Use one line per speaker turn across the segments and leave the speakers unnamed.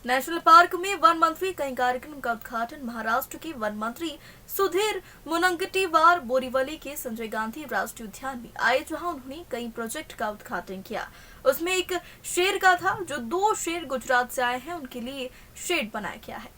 National park में one मंत्री कई कार्यक्रम का उद्घाटन महाराष्ट्र के वन मंत्री सुधीर मुनगंटीवार बोरीवली के संजय गांधी राष्ट्रीय उद्यान में आए, जहां उन्होंने कई प्रोजेक्ट का उद्घाटन किया। उसमें एक शेर का था, जो 2 शेर गुजरात से आए हैं, उनके लिए शेड बनाया गया है।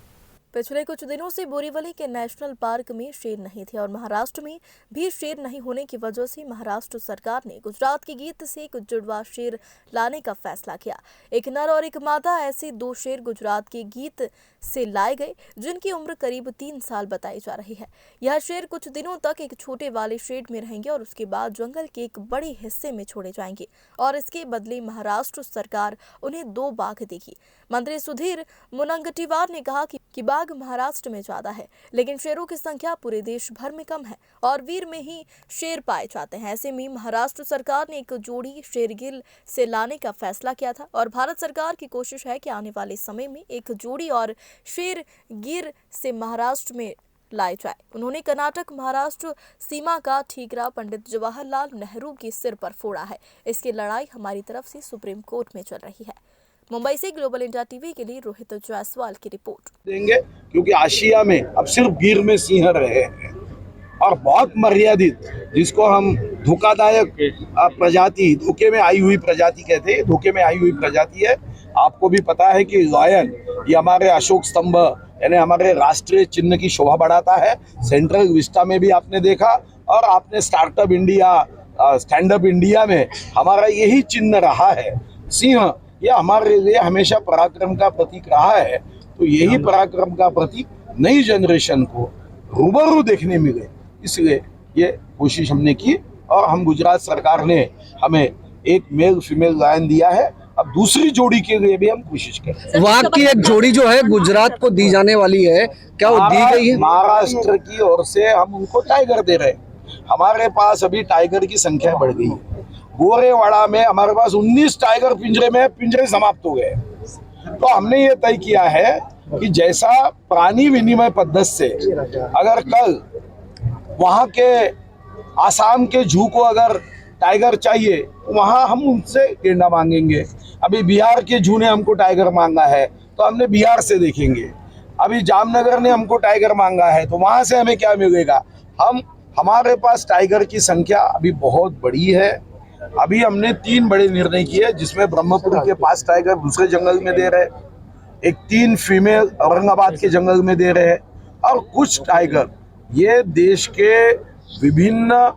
पिछले कुछ दिनों से बोरीवली के नेशनल पार्क में शेर नहीं थे और महाराष्ट्र में भी शेर नहीं होने की वजह से महाराष्ट्र सरकार ने गुजरात के गीत से एक जुड़वा शेर लाने का फैसला किया। एक नर और एक मादा ऐसे 2 शेर गुजरात के गीत से लाए गए, जिनकी उम्र करीब 3 साल बताई जा रही है। यह शेर कुछ दिनों तक एक छोटे वाले शेड में रहेंगे और उसके बाद जंगल के एक बड़े हिस्से में छोड़े जाएंगे और इसके बदले महाराष्ट्र सरकार उन्हें 2 बाघ देगी। मंत्री सुधीर मुनगंटीवार ने कहा कि बाघ महाराष्ट्र में ज्यादा है, लेकिन शेरों की संख्या पूरे देश भर में कम है और वीर में ही शेर पाए जाते हैं। ऐसे में महाराष्ट्र सरकार ने एक जोड़ी शेरगिल से लाने का फैसला किया था और भारत सरकार की कोशिश है कि आने वाले समय में एक जोड़ी और शेर गिर से महाराष्ट्र में लाए जाए। उन्होंने कर्नाटक महाराष्ट्र सीमा का ठीकरा पंडित जवाहरलाल नेहरू के सिर पर फोड़ा है। इसकी लड़ाई हमारी तरफ से सुप्रीम कोर्ट में चल रही है। मुंबई से ग्लोबल इंडिया टीवी के लिए रोहित जायसवाल की रिपोर्ट।
देंगे क्योंकि आशिया में अब सिर्फ गिर में सिंह रहे हैं और बहुत मर्यादित, जिसको हम धोखादायक प्रजाति, धोखे में आई हुई प्रजाति कहते हैं, धोखे में आई हुई प्रजाति है। आपको भी पता है कि लॉयन ये हमारे अशोक स्तंभ यानी हमारे राष्ट्रीय चिन्ह की शोभा बढ़ाता है। सेंट्रल विस्टा में भी आपने देखा और आपने startup India, stand up India में हमारा यही चिन्ह रहा है। सिंह यह हमारे लिए हमेशा पराक्रम का प्रतीक रहा है, तो यही पराक्रम का प्रतीक नई जनरेशन को रूबरू देखने मिले, इसलिए ये कोशिश हमने की और हम गुजरात सरकार ने हमें एक मेल फीमेल लायन दिया है। अब दूसरी जोड़ी के लिए भी हम कोशिश करें।
वहाँ की एक जोड़ी जो है गुजरात को दी जाने वाली है, क्या वो दी गई है?
महाराष्ट्र की ओर से हम उनको टाइगर दे रहे हैं। हमारे पास अभी टाइगर की संख्या बढ़ गई है। गोरेवाड़ा में हमारे पास 19 टाइगर पिंजरे में, पिंजरे समाप्त हो गए। तो हमने ये तय किया है कि जैसा प्राणी विनिमय पद्धति से अगर कल वहाँ के आसाम के जू को अगर टाइगर चाहिए, वहाँ हम उनसे गेंडा मांगेंगे। अभी बिहार के जू ने हमको टाइगर मांगा है, तो हमने बिहार से देखेंगे। अभी जामनगर ने हमको टाइगर मांगा है, तो वहाँ से हमें क्या मिलेगा। हमारे पास टाइगर की संख्या अभी बहुत बड़ी है। अभी हमने 3 बड़े निर्णय किए, जिसमें ब्रह्मपुर के पास टाइगर दूसरे जंगल में दे रहे, एक 3 फीमेल औरंगाबाद के जंगल में दे रहे और कुछ टाइगर ये देश के विभिन्न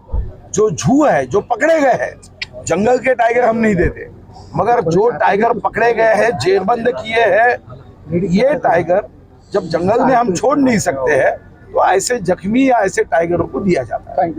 जो जू है, जो पकड़े गए हैं। जंगल के टाइगर हम नहीं देते, मगर जो टाइगर पकड़े गए हैं, जेरबंद किए हैं, ये टाइगर जब जंगल में हम छोड़ नहीं सकते हैं, तो ऐसे जख्मी या ऐसे टाइगरों को दिया जाता है।